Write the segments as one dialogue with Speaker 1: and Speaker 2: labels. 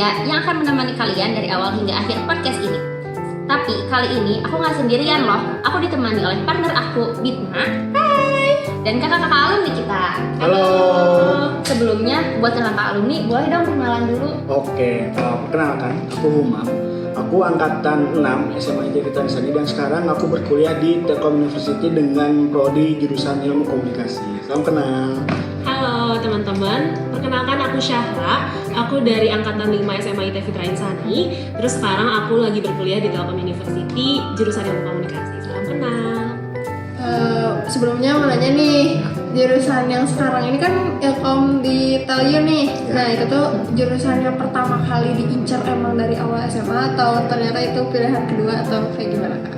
Speaker 1: Amelia yang akan menemani kalian dari awal hingga akhir podcast ini. Tapi kali ini aku nggak sendirian loh, aku ditemani oleh partner aku, Bitna. Hai. Dan kakak-kakak alumni kita.
Speaker 2: Halo.
Speaker 1: Sebelumnya, buat kakak alumni, boleh dong perkenalan dulu.
Speaker 2: Oke, perkenalkan, aku Humam. Aku angkatan 6 SMA ITB Tansani dan sekarang aku berkuliah di Telkom University dengan prodi jurusan Ilmu Komunikasi. Salam kenal.
Speaker 3: Halo teman-teman, perkenalkan aku Syahra. Aku dari angkatan 5 SMA ITB Tansani. Terus sekarang aku lagi berkuliah di Telkom University jurusan Ilmu Komunikasi. Salam kenal.
Speaker 4: Sebelumnya mau nanya nih, jurusan yang sekarang ini kan Ilkom di Telyu nih. Nah itu tuh jurusan yang pertama kali diincar emang dari awal SMA atau ternyata itu pilihan kedua atau kayak gimana Kak?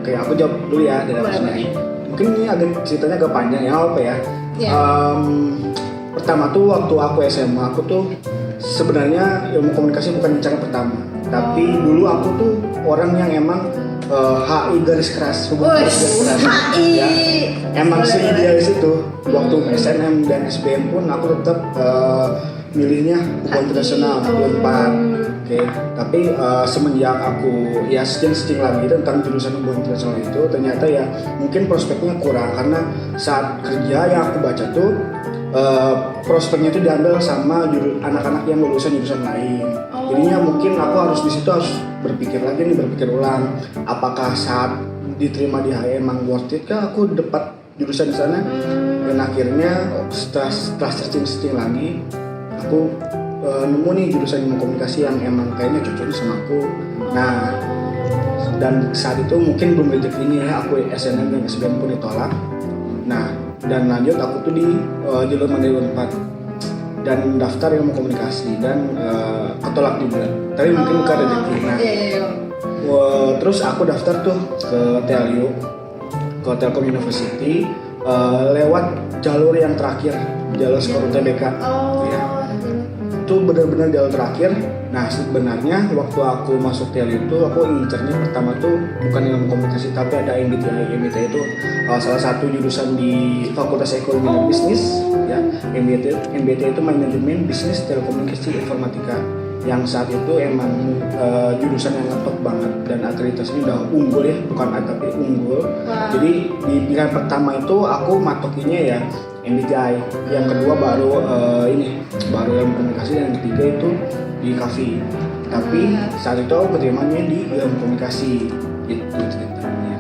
Speaker 2: Oke, aku jawab dulu ya dari aku sendiri. Mungkin ini ceritanya agak panjang ya, apa ya? Pertama tuh waktu aku SMA, aku tuh sebenarnya ilmu komunikasi bukan cara pertama. Tapi dulu aku tuh orang yang emang HI garis keras,
Speaker 4: HI.
Speaker 2: Ya, emang seidealis itu. Waktu SNM dan SBM pun aku tetap milihnya hubungan internasional Unpad. Oke. Tapi semenjak aku ya searching lagi tentang jurusan hubungan internasional itu, ternyata ya mungkin prospeknya kurang karena saat kerja yang aku baca tuh prospeknya itu diambil sama anak-anak yang lulusan jurusan lain. Jadinya mungkin aku harus di situ harus berpikir ulang apakah saat diterima di HI emang worth it kah aku dapat jurusan di sana. Dan akhirnya setelah searching lagi aku nemu nih jurusan ilmu komunikasi yang emang kayaknya cocok sama aku. Nah, dan saat itu mungkin belum rezekinya ya, aku SNM dan SBM pun ditolak. Nah, dan lanjut aku tuh di jalur mandiri Unpad dan daftar ilmu komunikasi dan ketolak juga. Tapi mungkin bukan rezeki. Nah, terus aku daftar tuh ke Telyu, ke Telkom University lewat jalur yang terakhir, jalur skor UTBK. Ya. Itu benar-benar jalur terakhir. Nah sebenarnya waktu aku masuk Telyu itu aku incernya pertama tuh bukan ilmu komunikasi tapi ada MBTI. MBTI itu salah satu jurusan di Fakultas Ekonomi dan Bisnis ya. MBTI itu Manajemen Bisnis Telekomunikasi Informatika yang saat itu emang jurusan yang ngetop banget dan akreditasinya udah unggul ya, bukan tapi unggul. Jadi di pilihan pertama itu aku matokinya ya MBTI, yang kedua baru ilmu komunikasi, dan yang ketiga itu di kafe. Tapi saat itu aku keterimanya di ilmu komunikasi gitu ceritanya.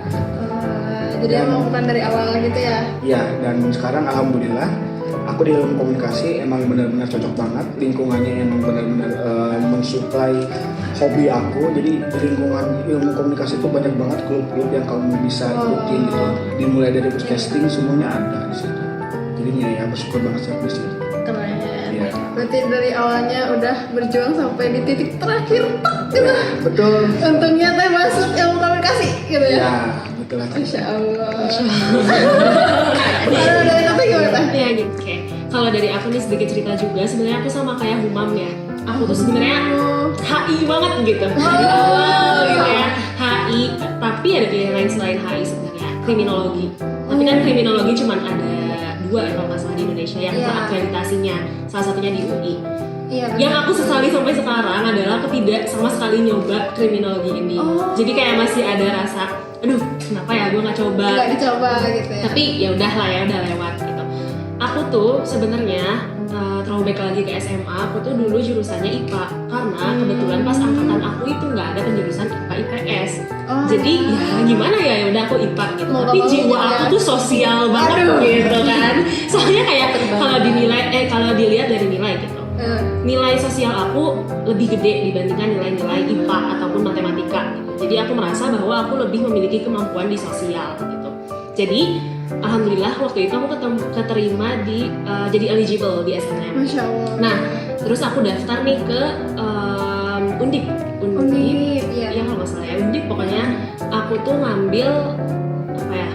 Speaker 4: Jadi emang bukan dari awal gitu ya?
Speaker 2: Iya, dan sekarang alhamdulillah aku di ilmu komunikasi emang benar-benar cocok banget. Lingkungannya emang benar-benar mensuplai hobi aku. Jadi di lingkungan ilmu komunikasi itu banyak banget klub-klub yang kamu bisa ikutin gitu. Dimulai dari podcasting semuanya ada di situ. Jadinya ya bersyukur banget sih di situ.
Speaker 4: Keren.
Speaker 2: Iya.
Speaker 4: Berarti dari awalnya udah berjuang sampai di titik terakhir gitu.
Speaker 2: Betul.
Speaker 4: Untungnya teh masuk ilmu komunikasi gitu ya.
Speaker 2: Ya, betul aja.
Speaker 4: Masya Allah. Kalau dari apa gimana teh?
Speaker 3: Ya gitu. Oke. Kalau dari aku nih sedikit cerita juga. Sebenarnya aku sama kayak Humam ya. Aku tuh sebenarnya HI banget gitu. Dari awal gitu ya. HI. Tapi ada pilihan lain selain HI sebenarnya. Kriminologi. Tapi kan kriminologi cuma ada 2 ya kalau nggak salah di Indonesia yang terakreditasinya. Salah satunya di UI. Yang aku sesali sampai sekarang adalah aku tidak sama sekali nyoba kriminologi ini. Jadi kayak masih ada rasa, aduh kenapa ya gue nggak coba.
Speaker 4: Nggak dicoba gitu ya.
Speaker 3: Tapi ya udahlah ya, udah lewat gitu. Aku tuh sebenarnya throwback lagi ke SMA, aku tuh dulu jurusannya IPA karena kebetulan pas angkatan aku itu nggak ada penjurusan IPA IPS. Jadi ya gimana ya, udah aku IPA gitu. Tapi jiwa aku tuh sosial banget gitu kan. Soalnya kayak kalau dilihat dari nilai gitu. Nilai sosial aku lebih gede dibandingkan nilai-nilai IPA ataupun matematika gitu. Jadi aku merasa bahwa aku lebih memiliki kemampuan di sosial gitu. Jadi alhamdulillah waktu itu aku keterima di jadi eligible di SNM.
Speaker 4: Masya Allah.
Speaker 3: Nah terus aku daftar nih ke Undip.
Speaker 4: Iya.
Speaker 3: Yang kalau nggak salah ya Undip, pokoknya aku tuh ngambil apa ya,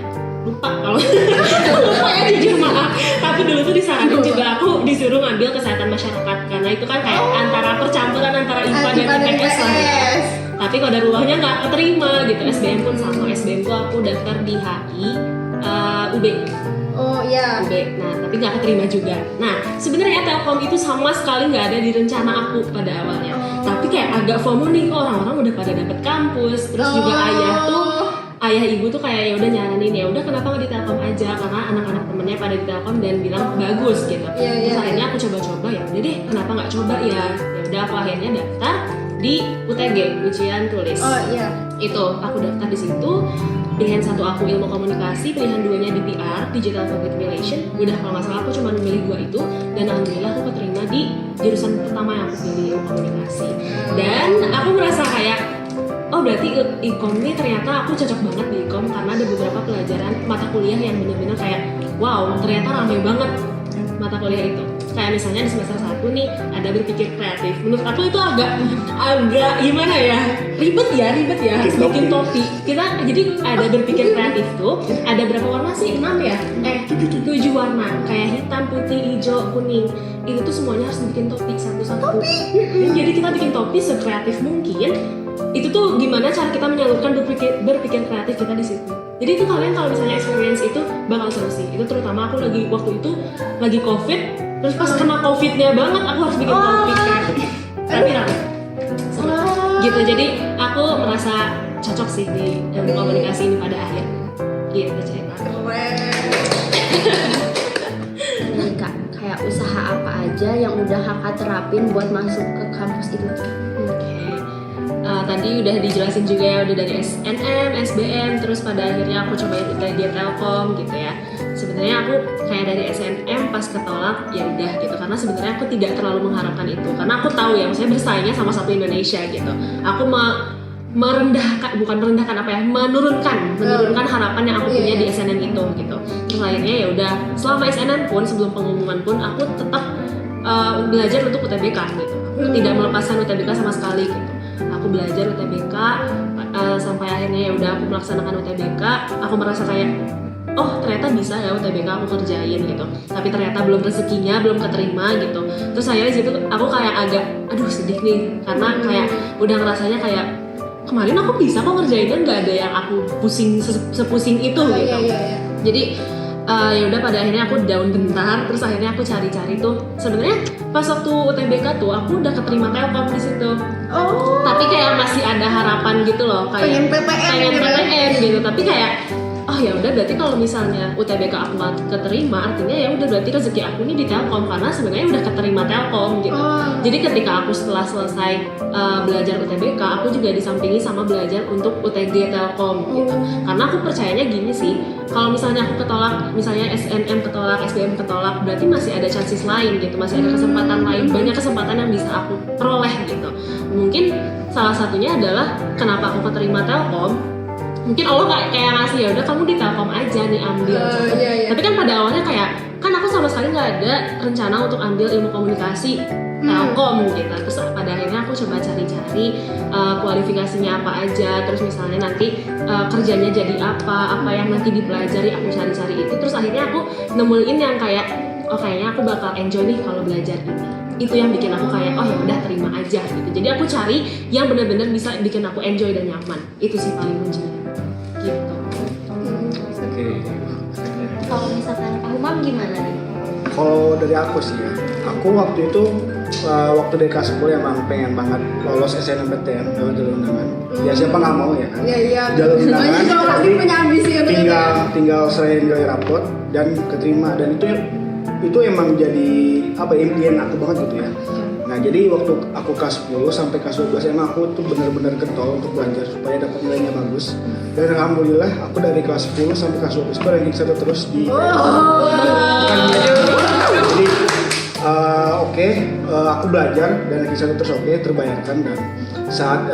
Speaker 3: lupa kalau lupa ya jujur maaf. Tapi dulu tuh disaranin juga aku disuruh ngambil kesehatan masyarakat karena itu kan kayak antara percampuran antara IPA dan IPS lah gitu. Tapi qadarulahnya nggak keterima gitu. SBM pun sama, SBM tuh aku daftar di HI UB.
Speaker 4: Oh iya.
Speaker 3: Nah tapi nggak keterima juga. Nah sebenarnya Telkom itu sama sekali nggak ada di rencana aku pada awalnya. Tapi kayak agak FOMO nih, kok orang-orang udah pada dapet kampus, terus juga ayah ibu tuh kayak ya udah nyaranin, ya udah kenapa nggak di Telkom aja, karena anak-anak temennya pada di Telkom dan bilang bagus gitu. Terus akhirnya aku coba-coba, ya udah deh kenapa nggak coba ya udah aku akhirnya daftar di UTG, ujian tulis.
Speaker 4: Oh iya.
Speaker 3: Itu aku daftar di situ. Pilihan satu aku ilmu komunikasi, pilihan duanya di PR, Digital Public Relation. Udah kalau nggak salah aku cuma memilih 2 itu, dan alhamdulillah aku keterima di jurusan pertama yang aku pilih, ilmu komunikasi. Dan aku merasa kayak, oh berarti ikom ini ternyata aku cocok banget di ikom, karena ada beberapa pelajaran mata kuliah yang benar-benar kayak wow, ternyata rame banget mata kuliah itu. Kayak misalnya di semester 1 nih ada berpikir kreatif. Menurut aku itu agak gimana ya? Ribet ya harus bikin topi. Kita jadi ada berpikir kreatif tuh, ada berapa warna sih? 6 ya? 7 warna. Kayak hitam, putih, hijau, kuning. Itu tuh semuanya harus bikin topi satu-satu. Jadi kita bikin topi sekreatif mungkin. Itu tuh gimana cara kita menyalurkan berpikir kreatif kita di situ. Jadi itu kalian kalau misalnya experience itu bakal seru sih. Itu terutama aku waktu itu lagi COVID, terus pas kena COVID-nya banget aku harus bikin topi tapi rame. Gitu, jadi aku merasa cocok sih di ilmu komunikasi ini pada akhirnya. Gitu cerita.
Speaker 1: Nih Kak, kayak usaha apa aja yang udah Kakak terapin buat masuk ke kampus itu?
Speaker 3: Tadi udah dijelasin juga ya, udah dari SNM, SBM, terus pada akhirnya aku cobain UTG Telkom gitu ya. Sebenarnya aku kayak dari SNM pas ketolak ya udah gitu, karena sebenarnya aku tidak terlalu mengharapkan itu, karena aku tahu ya maksudnya bersaingnya sama satu Indonesia gitu. Aku menurunkan harapan yang aku punya di SNM itu gitu. Terus akhirnya ya udah, selama SNM pun sebelum pengumuman pun aku tetap belajar untuk UTBK gitu. Aku tidak melepaskan UTBK sama sekali gitu. Aku belajar UTBK sampai akhirnya ya udah aku melaksanakan UTBK. Aku merasa kayak oh ternyata bisa ya UTBK aku kerjain gitu. Tapi ternyata belum rezekinya, belum keterima gitu. Terus akhirnya di situ aku kayak agak aduh sedih nih, karena kayak udah ngerasanya kayak kemarin aku bisa kok ngerjainnya, nggak ada yang aku pusing sepusing itu gitu. Jadi ya udah pada akhirnya aku down bentar, terus akhirnya aku cari-cari tuh. Sebenarnya pas waktu UTBK tuh aku udah keterima Telkom di situ.
Speaker 4: Oh.
Speaker 3: Tapi kayak masih ada harapan gitu loh, kayak pengen PTN gitu. Tapi kayak oh ya udah berarti kalau misalnya UTBK aku nggak keterima, artinya ya udah berarti rezeki aku ini di Telkom, karena sebenarnya udah keterima Telkom gitu. Jadi ketika aku setelah selesai belajar UTBK, aku juga disampingi sama belajar untuk UTG Telkom gitu. Karena aku percayanya gini sih, kalau misalnya aku ketolak, misalnya SNM ketolak, SBM ketolak, berarti masih ada chances lain gitu, masih ada kesempatan lain, banyak kesempatan yang bisa aku peroleh gitu. Mungkin salah satunya adalah kenapa aku keterima Telkom. Mungkin Allah kayak ngasih ya udah kamu di Telkom aja nih ambil. Tapi kan pada awalnya kayak kan aku sama sekali nggak ada rencana untuk ambil ilmu komunikasi Telkom gitu. Terus pada akhirnya aku coba cari-cari kualifikasinya apa aja, terus misalnya nanti kerjanya jadi apa yang nanti dipelajari, aku cari-cari itu. Terus akhirnya aku nemuin yang kayak oh kayaknya aku bakal enjoy nih kalau belajar ini. Itu yang bikin aku kayak oh ya udah terima aja gitu. Jadi aku cari yang benar-benar bisa bikin aku enjoy dan nyaman. Itu sih paling kuncinya. Gitu.
Speaker 1: Kalau misalkan Pak Humam gimana nih?
Speaker 2: Kalau dari aku sih ya, aku waktu itu waktu dari kelas 10 emang pengen banget lolos SNMPTN lewat jalur undangan. Ya siapa nggak mau ya kan?
Speaker 4: Iya.
Speaker 2: Jalur undangan.
Speaker 4: Pasti punya ambisi untuk
Speaker 2: tinggal serahin nilai rapot dan keterima, dan itu emang jadi apa impian aku banget gitu ya. Nah jadi waktu aku kelas 10 sampai kelas 12 emang aku tuh benar-benar getol untuk belajar supaya dapat nilainya bagus. Dan alhamdulillah aku dari kelas 10 sampai kelas 12 itu ranking 1 terus di jadi aku belajar dan ranking 1 terus terbayarkan. Dan saat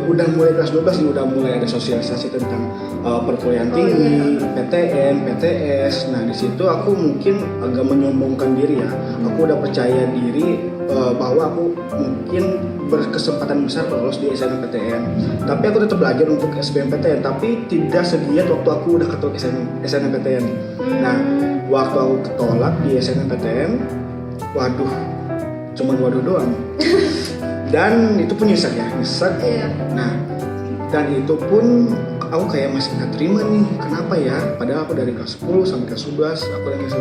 Speaker 2: udah mulai kelas 12 nih udah mulai ada sosialisasi tentang perkuliahan tinggi, PTN, PTS. Nah di situ aku mungkin agak menyombongkan diri ya. Aku udah percaya diri bahwa aku mungkin berkesempatan besar lolos di SNMPTN. Tapi aku tetap belajar untuk SBMPTN, tapi tidak segiat waktu aku udah ketolak SNMPTN. Nah waktu aku ketolak di SNMPTN, waduh, cuma waduh doang. Dan itu pun nyesek ya. Nah dan itu pun aku kayak masih nggak terima nih, kenapa ya? Padahal aku dari kelas 10 sampai kelas 11 aku yang ngisi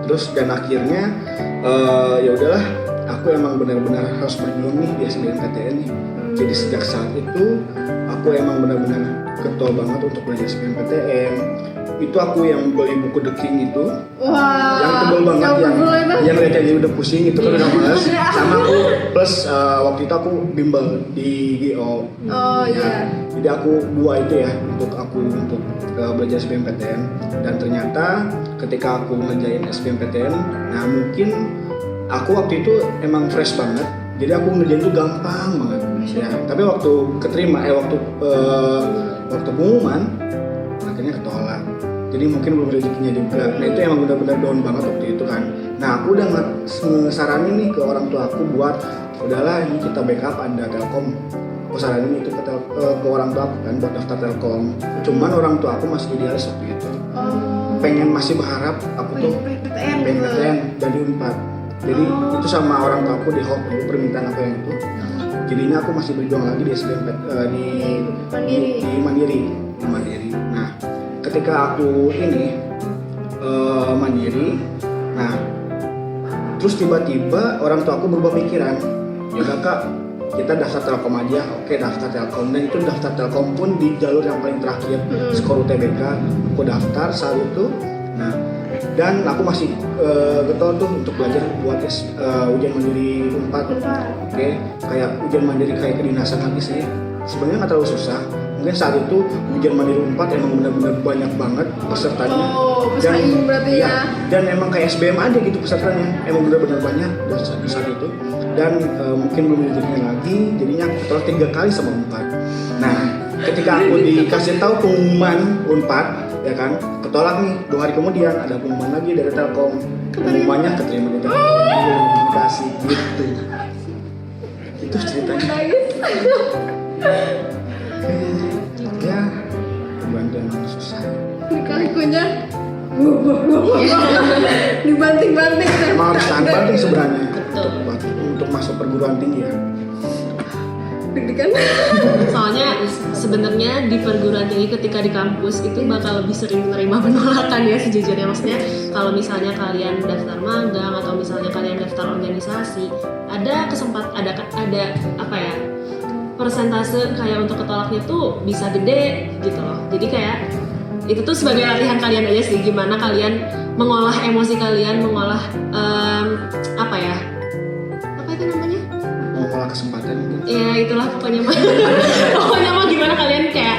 Speaker 2: terus dan akhirnya ya udahlah, aku emang benar-benar harus berjuang nih di SBMPTN nih. Jadi sejak saat itu aku emang benar-benar getol banget untuk belajar SBMPTN. Itu aku yang beli buku The King itu.
Speaker 4: Wah,
Speaker 2: yang tebel banget, yang recehnya udah pusing itu kan udah males. Sama aku plus waktu itu aku bimbel di GO.
Speaker 4: Oh iya.
Speaker 2: Jadi aku dua itu ya untuk belajar SBMPTN. Dan ternyata ketika aku ngerjain SBMPTN, nah mungkin aku waktu itu emang fresh banget. Jadi aku ngerjain itu gampang banget. Ya, tapi waktu keterima waktu pengumuman akhirnya ketolak. Jadi mungkin belum rezekinya juga. Nah itu emang benar-benar down banget waktu itu kan. Nah aku udah ngesaranin nih ke orang tua aku buat udahlah ini kita backup ada Telkom. Aku saranin itu ke orang tua aku kan buat daftar Telkom. Cuman orang tua aku masih idealis waktu itu. Pengen masih berharap aku tuh PTN dari Unpad. Jadi itu sama orang tua aku di hold dulu permintaan aku yang itu. Jadinya aku masih berjuang lagi di Mandiri. Nah, ketika aku ini Mandiri, nah terus tiba-tiba orang tua aku berubah pikiran. Ya udah Kak, kita daftar Telkom aja. Oke, daftar Telkom. Dan itu daftar Telkom pun di jalur yang paling terakhir, skor UTBK. Aku daftar saat itu. Nah, dan aku masih getol tuh untuk belajar buat ujian mandiri Unpad. Oke, kayak ujian mandiri kayak kedinasan lagi sih. Sebenarnya nggak terlalu susah. Mungkin saat itu ujian mandiri Unpad emang benar-benar banyak banget pesertanya.
Speaker 4: Pesaing berarti ya.
Speaker 2: Dan emang kayak SBM aja gitu pesertanya. Emang benar-benar banyak saat itu. Dan mungkin belum dijadikan lagi, jadinya aku ketolak 3 kali sama Unpad. Nah, ketika aku dikasih tahu pengumuman Unpad, ya kan, ketolak nih 2 hari kemudian ada pengumuman lagi dari Telkom. Pengumumannya keterima di Telkom. Dikasih gitu. Itu ceritanya. Ya, kebantuan susah.
Speaker 4: Kalikunya dibanting-banting.
Speaker 2: Emang harus tahan banting sebenarnya untuk masuk perguruan tinggi ya.
Speaker 4: Deg-degan.
Speaker 3: Soalnya sebenarnya di perguruan tinggi ketika di kampus itu bakal lebih sering menerima penolakan ya sejujurnya. Maksudnya kalau misalnya kalian daftar magang atau misalnya kalian daftar organisasi, ada apa ya, persentase kayak untuk ketolaknya tuh bisa gede gitu loh. Jadi kayak itu tuh sebagai latihan kalian aja sih, gimana kalian mengolah emosi kalian, mengolah apa itu namanya?
Speaker 2: Mengolah kesempatan gitu.
Speaker 3: Ya itulah pokoknya mah. Pokoknya mah gimana kalian kayak,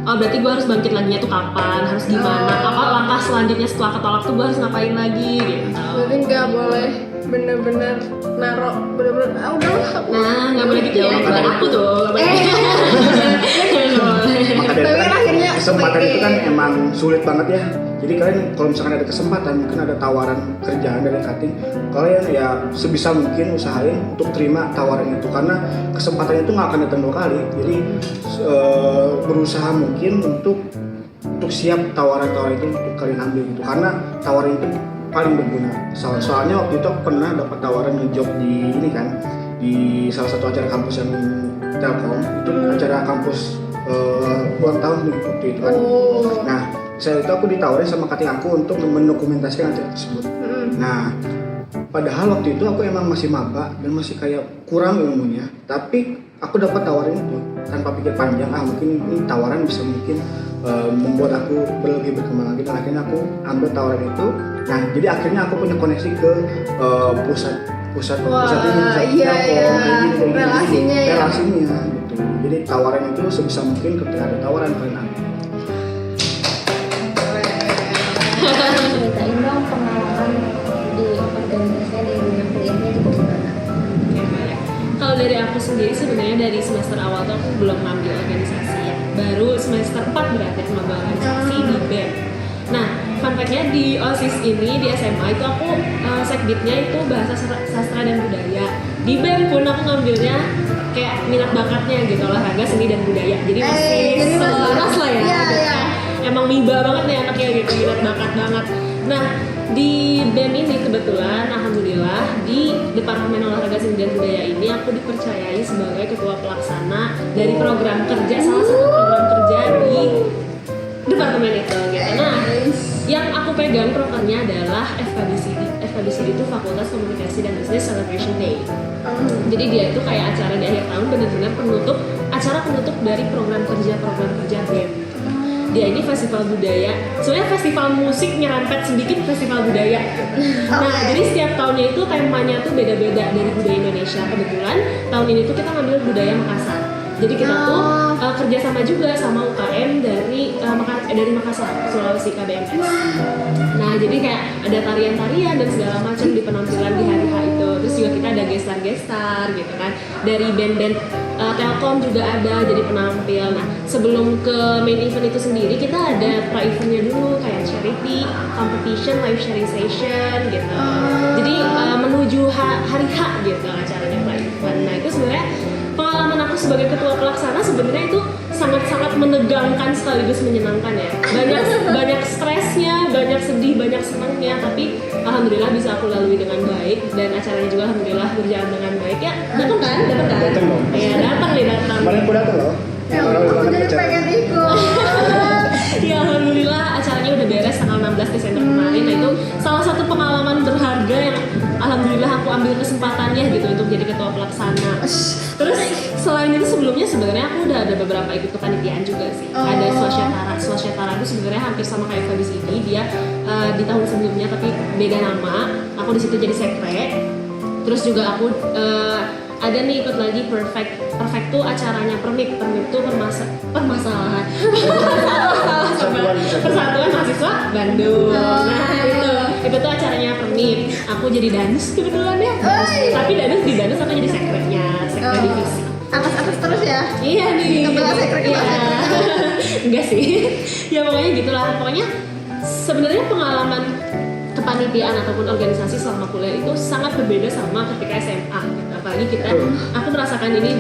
Speaker 3: oh berarti gue harus bangkit laginya tuh kapan, harus gimana, apa langkah selanjutnya setelah ketolak tuh gue harus ngapain lagi gitu.
Speaker 4: Berarti nggak boleh bener-bener naruh bener-bener udahlah.
Speaker 3: Nah nggak boleh gitu ya, kata aku tuh nggak boleh.
Speaker 2: Maka dari
Speaker 4: Tapi
Speaker 2: kan
Speaker 4: akhirnya
Speaker 2: kesempatan itu kan emang sulit banget ya. Jadi kalian kalau misalkan ada kesempatan, mungkin ada tawaran kerjaan dari cutting, kalian ya sebisa mungkin usahain untuk terima tawaran itu, karena kesempatan itu nggak akan datang 2 kali. Jadi berusaha mungkin untuk siap tawaran-tawaran itu untuk kalian ambil gitu, karena tawaran itu paling berguna. Soalnya waktu itu aku pernah dapat tawaran ngejob di ini kan, di salah satu acara kampus yang Telkom, itu acara kampus ulang tahun waktu itu kan. Nah, saat itu aku ditawarin sama cutting aku untuk mendokumentasikan acara tersebut. Nah, padahal waktu itu aku emang masih maba dan masih kayak kurang ilmunya, tapi aku dapat tawaran itu tanpa pikir panjang. Mungkin ini tawaran bisa mungkin membuat aku lebih berkembang lagi, dan akhirnya aku ambil tawaran itu. Nah, jadi akhirnya aku punya koneksi ke pusat ini, relasinya gitu. Jadi tawaran itu sebisa mungkin ketika ada tawaran kalian ambil.
Speaker 1: Ceritain dong pengalaman di organisasi di dunia kuliahnya itu gimana?
Speaker 3: Kalau dari aku sendiri sebenarnya dari semester awal tuh aku belum ngambil organisasi ya. Baru semester 4 berarti aku ngambil organisasi di BEM. Nah, fun fact-nya di OSIS ini di SMA itu aku sekditnya itu bahasa sastra dan budaya. Di BEM pun aku ngambilnya kayak minat bakatnya gitu, olahraga, seni dan budaya. Jadi masih selaras lah ya.
Speaker 4: Iya.
Speaker 3: Emang miba banget nih anaknya gitu, minat bakat banget. Nah, di BEM ini kebetulan alhamdulillah di Departemen Olahraga Seni dan Budaya ini aku dipercayai sebagai ketua pelaksana dari program kerja, salah satu program kerja di departemen itu gitu. Nah, yang aku pegang prokernya adalah FKBCD. FKBCD itu Fakultas Komunikasi dan Bisnis Celebration Day. Jadi dia itu kayak acara di akhir tahun, benar-benar acara penutup dari program kerja BEM. Dia ini festival budaya, sebenarnya festival musik nyerempet sedikit festival budaya. Nah, jadi setiap tahunnya itu temanya tuh beda-beda dari budaya Indonesia. Kebetulan tahun ini tuh kita ngambil budaya Makassar. Jadi kita tuh kerjasama juga sama UKM dari Makassar, Sulawesi KBMS. Nah, jadi kayak ada tarian-tarian dan segala macam di penampilan di hari H itu. Terus juga kita ada gestar gitu kan. Dari band-band Telkom juga ada jadi penampil. Nah, sebelum ke main event itu sendiri, kita ada pra-eventnya dulu kayak charity, competition, live sharing session gitu. Jadi menuju hari H gitu acaranya pra-event. Nah, itu sebenarnya pengalaman aku sebagai ketua pelaksana sebenarnya itu sangat-sangat menegangkan sekaligus menyenangkan ya. Banyak stresnya, banyak sedih, banyak senangnya, tapi alhamdulillah bisa aku lalui dengan baik dan acaranya juga alhamdulillah berjalan dengan baik ya. Datang kan?
Speaker 2: Datang dong.
Speaker 3: Iya, datang.
Speaker 2: Kemarin aku datang loh.
Speaker 4: Ya aku jadi pengen ikut.
Speaker 3: Ya alhamdulillah acaranya udah beres tanggal 16 Desember kemarin. Nah, itu salah satu pengalaman berharga yang alhamdulillah aku ambil kesempatannya gitu untuk jadi ketua pelaksana. Terus selain itu sebelumnya sebenarnya aku udah ada beberapa ikut kepanitiaan juga sih. Ada Swasyatara itu sebenarnya hampir sama kayak FKBCD, dia di tahun sebelumnya tapi beda nama. Aku di situ jadi sekre. Terus juga aku ada nih ikut lagi Perfect tuh acaranya Permip tuh permasalahan Persatuan Mahasiswa Bandung. Nah itu tuh acaranya Permip. Aku jadi danus kebetulan ya. Tapi di danus aku jadi sekretnya, sekre divisi.
Speaker 4: Atas terus ya?
Speaker 3: Iya nih.
Speaker 4: Kepala sekre.
Speaker 3: Enggak sih. Ya pokoknya gitulah. Pokoknya sebenarnya pengalaman kepanitiaan ataupun organisasi selama kuliah itu sangat berbeda sama ketika SMA gitu. Apalagi aku merasakan ini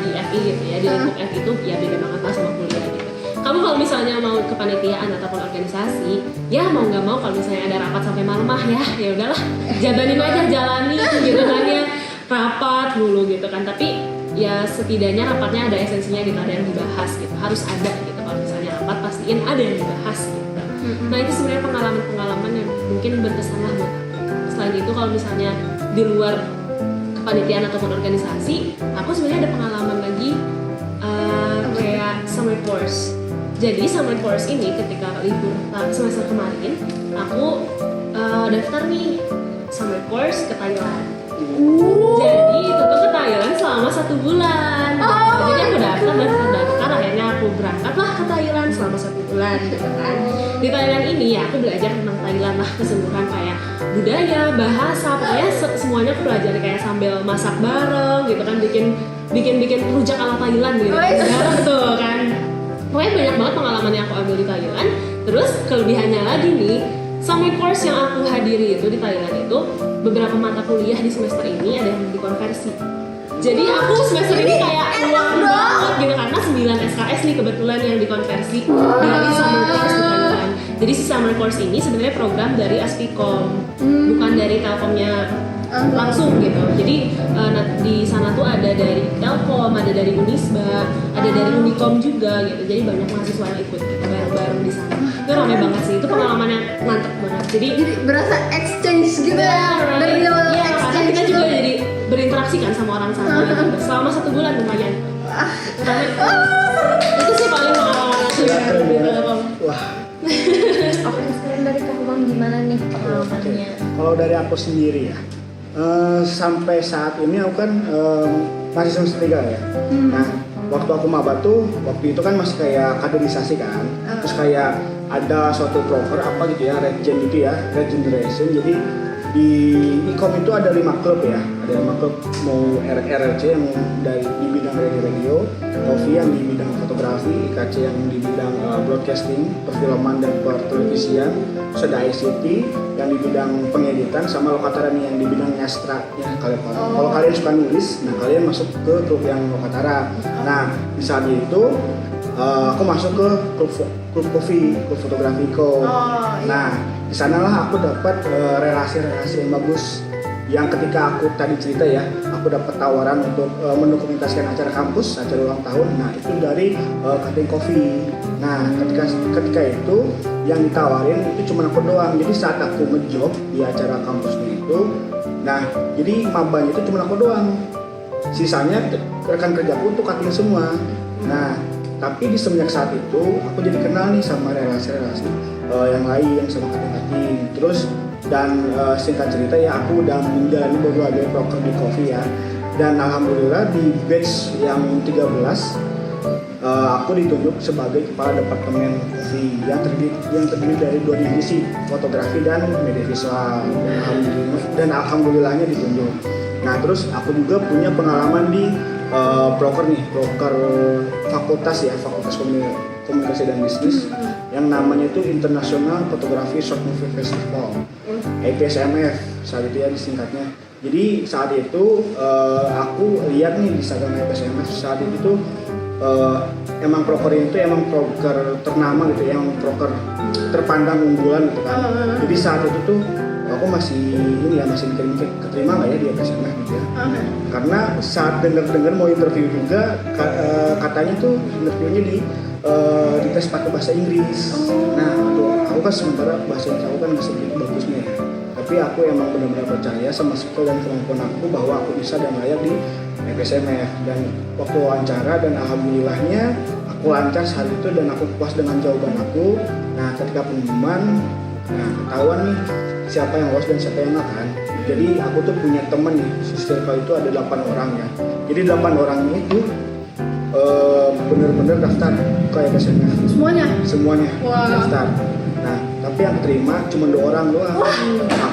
Speaker 3: di FI gitu ya, di lingkup FI itu ya beda banget lah sama kuliah gitu. Kamu kalau misalnya mau kepanitiaan ataupun organisasi, ya mau nggak mau kalau misalnya ada rapat sampai malam ya udahlah, jabanin aja, jalani gitu kan ya, rapat dulu gitu kan. Tapi ya setidaknya rapatnya ada esensinya gitu, ada yang dibahas gitu, harus ada gitu. Kalau misalnya rapat pastiin ada yang dibahas gitu. Nah itu sebenarnya pengalaman-pengalaman yang mungkin berkesan lah buat aku. Selain itu kalau misalnya di luar kepanitiaan ataupun organisasi, aku sebenarnya ada pengalaman lagi kayak summer course. Jadi summer course ini ketika libur semester kemarin, aku daftar nih summer course ke Thailand. Jadi itu tuh ke Thailand selama 1 bulan. Jadi aku daftar, akhirnya aku berangkatlah ke Thailand selama 1 bulan gitu kan. Di Thailand ini ya aku belajar tentang Thailand lah keseluruhan, kayak budaya, bahasa, pokoknya semuanya aku pelajari kayak sambil masak bareng gitu kan, bikin rujak ala Thailand gitu. Bareng tuh kan. Pokoknya banyak banget pengalaman yang aku ambil di Thailand. Terus kelebihannya lagi nih, summer course yang aku hadiri itu di Thailand itu beberapa mata kuliah di semester ini ada yang dikonversi. Jadi aku semester ini kayak uang banget gitu karena 9 SKS nih kebetulan yang dikonversi dari summer course di Thailand. Jadi si summer course ini sebenarnya program dari Aspikom, bukan dari Telkomnya langsung gitu. Jadi di sana tuh ada dari Telkom, ada dari Unisba, ada dari Unikom juga gitu. Jadi banyak mahasiswa yang ikut gitu bareng-bareng di sana. Itu ramai banget sih, itu pengalaman yang mantep banget. Jadi
Speaker 4: berasa exchange gitu ya, dari level
Speaker 3: karena
Speaker 4: exchange
Speaker 3: kita juga jadi berinteraksi kan sama orang sana gitu. Selama 1 bulan lumayan. Itu sih paling pengalaman aku ya.
Speaker 2: Wah.
Speaker 1: Oke, sekarang dari Kak Bang gimana nih pengalamannya?
Speaker 2: Kalau dari aku sendiri ya, sampai saat ini aku kan masih semester 3 ya. Nah, waktu aku maba tuh, waktu itu kan masih kayak kaderisasi kan. Terus kayak ada suatu proker apa gitu ya, regen gitu ya, regeneration. Jadi di IKOM itu ada 5 klub ya, ada 5 klub, mau RRC yang di bidang radio, Kofi yang di bidang fotografi, IKC yang di bidang broadcasting, perfilman dan pertelevisian, terus ada ICT yang di bidang pengeditan, sama Lokatara nih yang di bidang nyastra ya. Kalau kalian suka nulis, nah kalian masuk ke klub yang Lokatara. Nah di saat itu aku masuk ke klub Kofi, klub fotografi Ko. Nah di sanalah aku dapat relasi-relasi yang bagus yang ketika aku tadi cerita ya, aku dapat tawaran untuk mendokumentasikan acara kampus, acara ulang tahun. Nah itu dari Cutting Coffee. Nah ketika itu yang ditawarin itu cuma aku doang. Jadi saat aku ngejob di acara kampusnya itu, nah jadi mabanya itu cuma aku doang. Sisanya rekan kerjaku untuk cutting semua. Nah tapi di semenjak saat itu aku jadi kenal nih sama relasi-relasi yang lain sama cutting. Terus dan singkat cerita ya aku udah menjalani berbagai proker di coffee ya, dan alhamdulillah di batch yang 13 aku ditunjuk sebagai kepala departemen coffee yang terdiri dari 2 divisi, fotografi dan media visual. Dan alhamdulillahnya ditunjuk. Nah terus aku juga punya pengalaman di proker fakultas komunikasi dan bisnis yang namanya itu International Photography Short Movie Festival, IPSMF saat itu ya disingkatnya. Jadi saat itu aku lihat nih di Instagram IPSMF saat itu tuh emang proker itu emang proker ternama gitu, yang proker terpandang unggulan gitu kan. Jadi saat itu tuh aku masih keterima nggak ya di IPSMF gitu ya. Karena saat dengar mau interview juga katanya tuh interviewnya di tes pakai bahasa Inggris. Nah, aku kan sementara bahasa Inggris aku kan nggak segitu bagusnya ya. Tapi aku emang benar-benar percaya sama skill dan kemampuan aku bahwa aku bisa dan layak di IPSMF. Dan waktu wawancara dan alhamdulillahnya aku lancar saat itu dan aku puas dengan jawaban aku. Nah, ketika pengumuman, nah ketahuan nih siapa yang lolos dan siapa yang enggak kan. Jadi aku tuh punya temen nih, circle itu ada 8 orang ya. Jadi 8 orang itu bener-bener daftar ke IPSMF. Semuanya daftar. Nah tapi yang terima cuma 2 orang doang.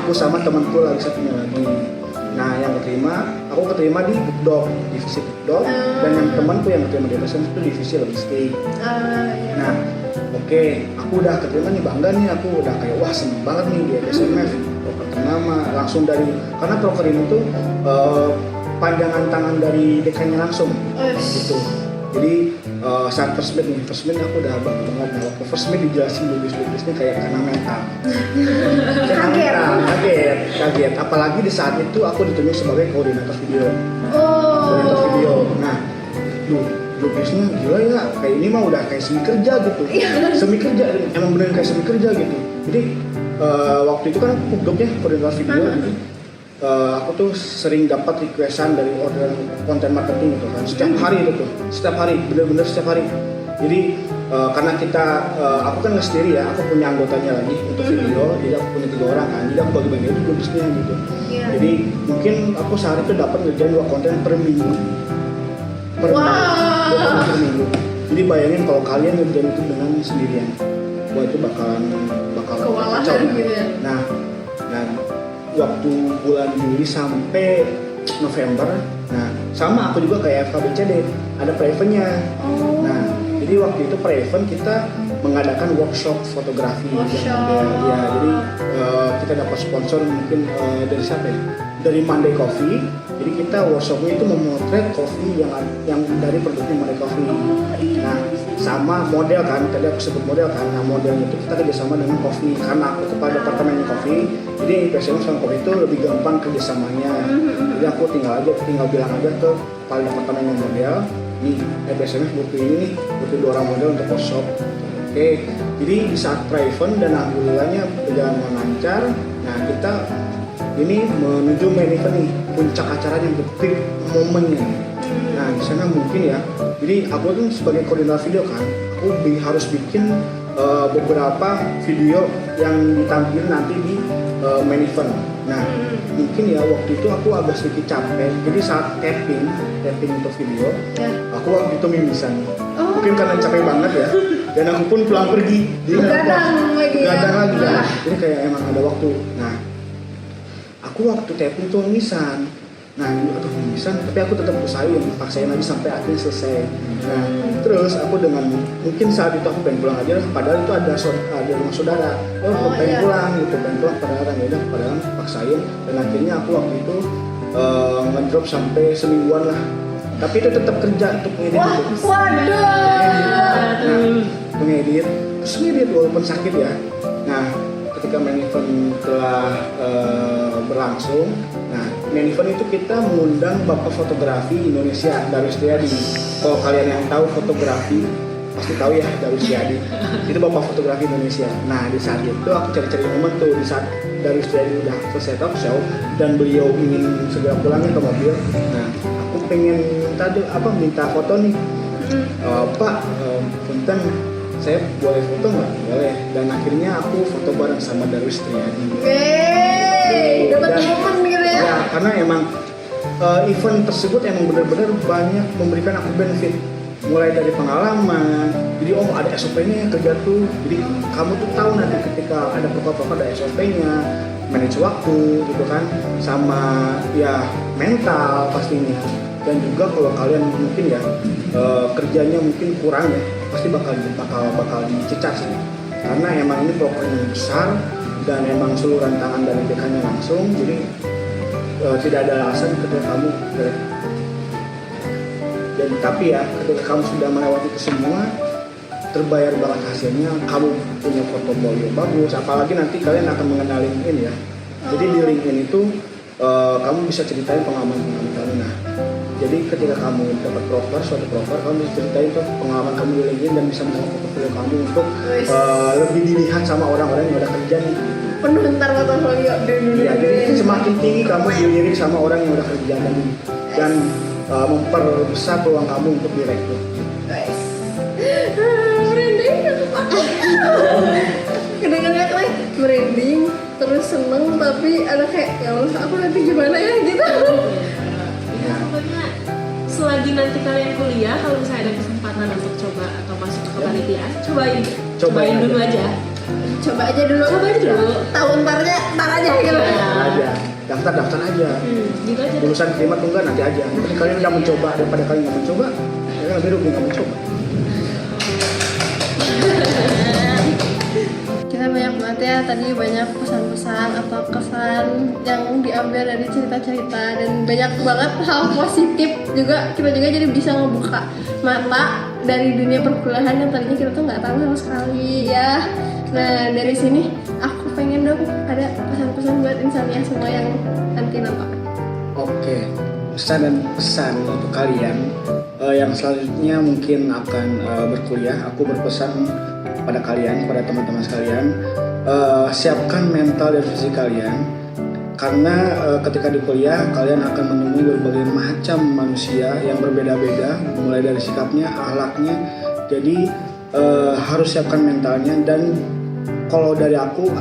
Speaker 2: Aku sama temanku lagi satunya lagi. Nah yang aku keterima di Bookdoc, divisi Bookdoc, dan yang temanku yang keterima di IPSMF itu divisi logistik. Nah oke, aku udah keterima nih, bangga nih, aku udah kayak wah seneng banget nih di IPSMF. Proker ternama langsung karena proker ini tuh pandangan tangan dari dekannya langsung gitu. Jadi saat first meet aku udah banget. Nah waktu first meet dijelasin lubis-lubisnya kayak kena mental. Kaget. Apalagi di saat itu aku ditunjuk sebagai koordinator video. Nah, lubisnya gila ya, kayak ini mah udah kayak semi kerja gitu. Emang bener kayak semi kerja gitu. Jadi waktu itu kan Bookdoc ya, koordinator video gitu. Aku tuh sering dapat requestan dari order konten marketing gitu kan, setiap hari, bener-bener setiap hari. Jadi karena aku kan nggak sendiri ya, aku punya anggotanya lagi untuk video, jadi aku punya 3 orang kan, jadi aku bagi-bagi itu bisnisnya gitu. Jadi mungkin aku sehari itu dapat ngerjain 2 konten per minggu. Per minggu. Jadi bayangin kalau kalian ngerjain itu dengan sendirian, wah itu bakalan kacau gitu ya. Nah waktu bulan Juli sampai November, nah sama aku juga kayak FKBCD ada pre-eventnya. Nah jadi waktu itu pre-event kita mengadakan workshop fotografi dan ya, jadi kita dapat sponsor mungkin dari siapa ya? Dari Monday Coffee. Jadi kita workshopnya itu memotret kopi yang dari produknya Monday Coffee. Nah sama model kan, tadi aku sebut model kan. Nah modelnya itu kita kerjasama dengan kopi karena aku kepala departemennya kopi. Jadi IPSMF sama kopi itu lebih gampang kerjasamanya. Jadi aku tinggal bilang aja ke kepala departemennya model, nih IPSMF butuh ini nih, butuh 2 orang model untuk workshop. Oke, jadi di saat pre-event dan alhamdulillahnya berjalan dengan lancar. Nah kita ini menuju main event nih, puncak acaranya, untuk peak momennya. Nah di sana mungkin ya, jadi aku tuh sebagai koordinator video kan, aku harus bikin beberapa video yang ditampilkan nanti di main event. Nah mungkin ya waktu itu aku agak sedikit capek, jadi saat tapping untuk video, aku waktu itu mimisan. Mungkin karena capek banget ya, dan aku pun pulang pergi, jadi begadang lagi ya. Jadi kayak emang ada waktu. Nah aku waktu tapping tuh mimisan. Nah, aduh mimisan, tapi aku tetap paksain lagi sampai akhirnya selesai. Nah, terus aku dengan mungkin saat itu aku pengen pulang aja, padahal itu ada rumah saudara. Pengen pulang padahal ya padahal paksain. Dan akhirnya aku waktu itu ngedrop sampai semingguan lah. Tapi itu tetap kerja untuk ngedit. Nah, mengedit walaupun sakit ya. Nah, ketika main event telah berlangsung. Nah, main event itu kita mengundang Bapak Fotografi Indonesia, Darwis Triadi. Kalau kalian yang tahu fotografi pasti tahu ya Darwis Triadi. Itu Bapak Fotografi Indonesia. Nah, di saat itu aku cari-cari momen tuh, di saat Darwis Triadi udah selesai talk show dan beliau ingin segera pulangnya ke mobil. Nah, aku pengen minta foto nih. Pak, punten, saya boleh foto nggak? Boleh. Dan akhirnya aku foto bareng sama Darwis Triadi.
Speaker 4: Dapat momen gitu ya?
Speaker 2: Ya, karena emang event tersebut emang benar-benar banyak memberikan aku benefit. Mulai dari pengalaman, jadi ada SOP-nya yang kerja tuh. Jadi kamu tuh tahu nanti ketika ada proker-proker ada SOP-nya, manage waktu gitu kan, sama ya mental pastinya. Dan juga kalau kalian mungkin ya kerjanya mungkin kurang ya, pasti bakal dicecar sih. Karena emang ini prokernya besar dan emang seluruh rantangan dari dekannya langsung, jadi tidak ada alasan ketika kamu dan tapi ya ketika kamu sudah melewati itu semua, terbayar banget hasilnya. Kamu punya portofolio bagus, apalagi nanti kalian akan mengenal LinkedIn ya. Jadi di LinkedIn itu kamu bisa ceritain pengalaman kamu. Nah, jadi ketika kamu dapat suatu proker, kamu bisa ceritain tuh pengalaman kamu di LinkedIn dan bisa membawa portofolio kamu untuk lebih dilihat sama orang-orang yang udah kerja nih.
Speaker 4: Penuh ntar portofolio
Speaker 2: Ya, jadi semakin tinggi kamu dilirik sama orang yang udah kerja dan memperbesar peluang kamu untuk direkrut.
Speaker 4: Branding kadang-kadang kayak branding terus seneng tapi ada kayak ya Allah aku nanti gimana ya gitu.
Speaker 3: Ya, pokoknya selagi nanti kalian kuliah, kalau misalnya ada kesempatan untuk coba atau masuk ke kepanitiaan, cobain dulu aja.
Speaker 4: Coba aja dulu. Tahu ntar aja gitu.
Speaker 2: Aja. Daftar aja.
Speaker 3: Gitu aja.
Speaker 2: Lulusan terima atau enggak nanti aja. Tapi kalian udah mencoba, daripada kalian nggak mencoba, ya kan lebih rugi nggak mencoba.
Speaker 4: Kita banyak banget ya tadi, banyak pesan-pesan atau kesan yang diambil dari cerita-cerita dan banyak banget hal positif juga. Kita juga jadi bisa ngebuka mata dari dunia perkuliahan yang tadinya kita tuh nggak tahu sama sekali ya. Nah dari sini aku pengen dong ada pesan-pesan buat insania semua yang nanti nonton.
Speaker 2: Oke, pesan untuk kalian yang selanjutnya mungkin akan berkuliah. Aku berpesan pada kalian, pada teman-teman sekalian, siapkan mental dan fisik kalian. Karena ketika di kuliah kalian akan menemui berbagai macam manusia yang berbeda-beda, mulai dari sikapnya, akhlaknya. Jadi harus siapkan mentalnya. Dan kalau dari aku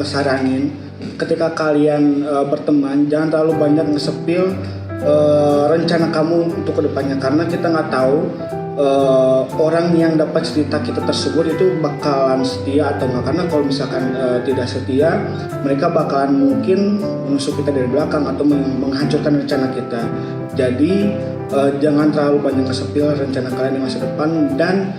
Speaker 2: saranin ketika kalian berteman jangan terlalu banyak ngesepil rencana kamu untuk kedepannya, karena kita nggak tahu orang yang dapat cerita kita tersebut itu bakalan setia atau enggak. Karena kalau misalkan tidak setia, mereka bakalan mungkin menusuk kita dari belakang atau menghancurkan rencana kita. Jadi jangan terlalu banyak kesepil rencana kalian di masa depan. Dan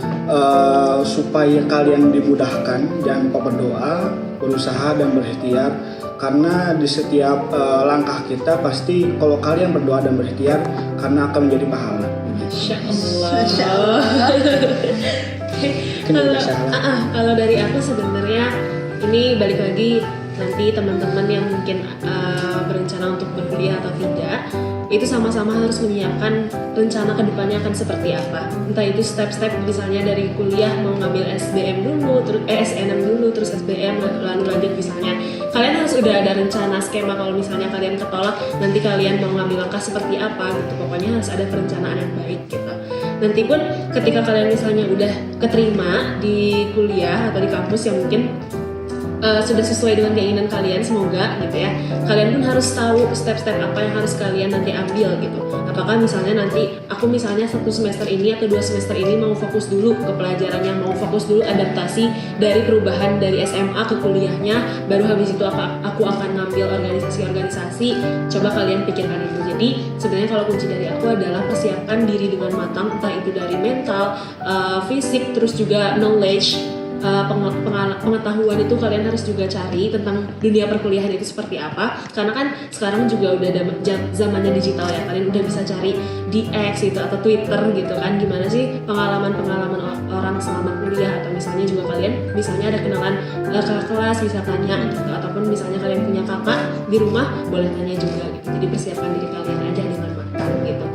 Speaker 2: supaya kalian dimudahkan, jangan lupa berdoa, berusaha dan berikhtiar. Karena di setiap langkah kita pasti kalau kalian berdoa dan berikhtiar, karena akan menjadi pahala.
Speaker 3: Masya Allah. Kalau dari aku sebenarnya ini balik lagi, nanti teman-teman yang mungkin berencana untuk berkuliah atau tidak, itu sama-sama harus menyiapkan rencana kedepannya akan seperti apa. Entah itu step-step misalnya dari kuliah mau ngambil SBM dulu, terus SNM dulu, terus SBM lalu lanjut misalnya. Kalian harus udah ada rencana skema kalau misalnya kalian ketolak, nanti kalian mau ngambil langkah seperti apa gitu. Pokoknya harus ada perencanaan yang baik gitu. Nanti pun ketika kalian misalnya udah keterima di kuliah atau di kampus yang mungkin sudah sesuai dengan keinginan kalian, semoga gitu ya, kalian pun harus tahu step-step apa yang harus kalian nanti ambil gitu. Apakah misalnya nanti aku misalnya 1 semester ini atau 2 semester ini mau fokus dulu ke pelajarannya, mau fokus dulu adaptasi dari perubahan dari SMA ke kuliahnya, baru habis itu aku akan ngambil organisasi-organisasi. Coba kalian pikirkan itu. Jadi sebenarnya kalau kunci dari aku adalah persiapkan diri dengan matang, entah itu dari mental, fisik, terus juga knowledge. pengetahuan itu kalian harus juga cari tentang dunia perkuliahan itu seperti apa, karena kan sekarang juga udah ada zamannya digital ya, kalian udah bisa cari di X gitu atau Twitter gitu kan, gimana sih pengalaman orang selama kuliah, atau misalnya juga kalian misalnya ada kenalan kakak kelas bisa tanya gitu, ataupun misalnya kalian punya kakak di rumah boleh tanya juga gitu. Jadi persiapkan diri kalian aja dengan matang gitu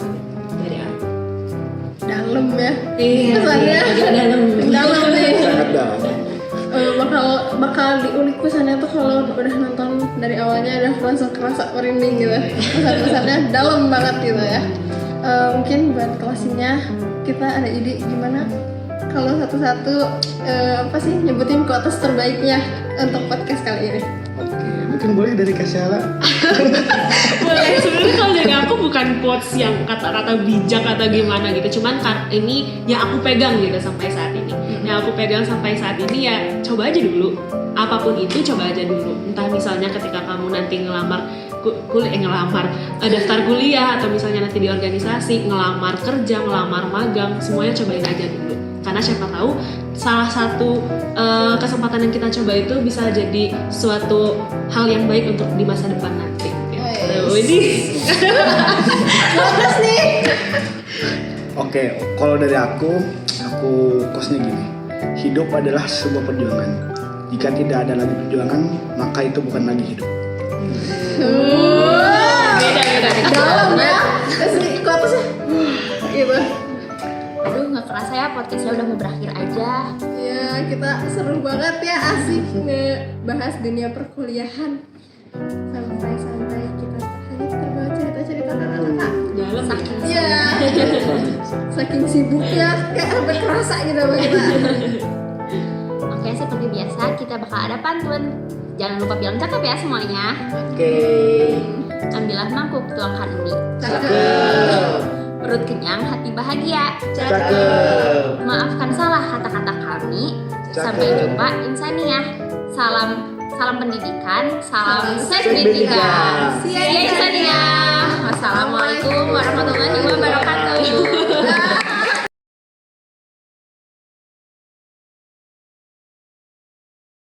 Speaker 3: dari aku.
Speaker 4: Dalam ya.
Speaker 3: Iya,
Speaker 4: Pesannya
Speaker 3: agak dalam.
Speaker 4: dalam nih.
Speaker 2: Sangat dalam.
Speaker 4: Bakal diulik pesannya tuh kalau udah nonton dari awalnya udah langsung kerasa merinding gitu. Pesan-pesannya dalam banget gitu ya. Mungkin buat closingnya kita ada ide gimana kalau satu-satu apa sih nyebutin quotes terbaiknya untuk podcast kali ini.
Speaker 2: Oke, mungkin boleh dari Kasyala.
Speaker 3: Boleh, sebenarnya kalau dari aku bukan quotes yang kata-kata bijak atau gimana gitu, cuman ini yang aku pegang gitu sampai saat ini. Yang aku pegang sampai saat ini ya coba aja dulu. Apapun itu coba aja dulu. Entah misalnya ketika kamu nanti daftar kuliah, atau misalnya nanti di organisasi, ngelamar kerja, ngelamar magang, semuanya cobain aja dulu. Karena siapa tahu salah satu kesempatan yang kita coba itu bisa jadi suatu hal yang baik untuk di masa depan nanti. Ini
Speaker 4: Bagus nih.
Speaker 2: Oke, kalau dari aku kosnya gini. Hidup adalah sebuah perjuangan. Jika tidak ada lagi perjuangan, maka itu bukan lagi hidup.
Speaker 3: beda.
Speaker 4: Dalam ya. Terus quotesnya gitu.
Speaker 1: Aduh, nggak kerasa ya podcastnya udah mau berakhir aja.
Speaker 4: Ya, kita seru banget ya, asik ngebahas dunia perkuliahan. Santai-santai kita hanya terbawa cerita-cerita kakak-kakak.
Speaker 3: dalam.
Speaker 1: Saking
Speaker 4: Iya. Saking sibuknya kayak sampai kerasa gitu sama kita.
Speaker 1: Oke, seperti biasa kita bakal ada pantun. Jangan lupa bilang cakep ya semuanya.
Speaker 2: Oke.
Speaker 1: Ambillah mangkuk tuangkan mie.
Speaker 4: Cakep.
Speaker 1: Perut kenyang, hati bahagia.
Speaker 2: Cakep.
Speaker 1: Maafkan salah kata-kata kami. Sampai
Speaker 2: Cakep.
Speaker 1: jumpa insaniah. Salam pendidikan, salam seks
Speaker 2: Seks
Speaker 1: B3.
Speaker 2: B3.
Speaker 1: See ya insaniah. Wassalamualaikum warahmatullahi wabarakatuh.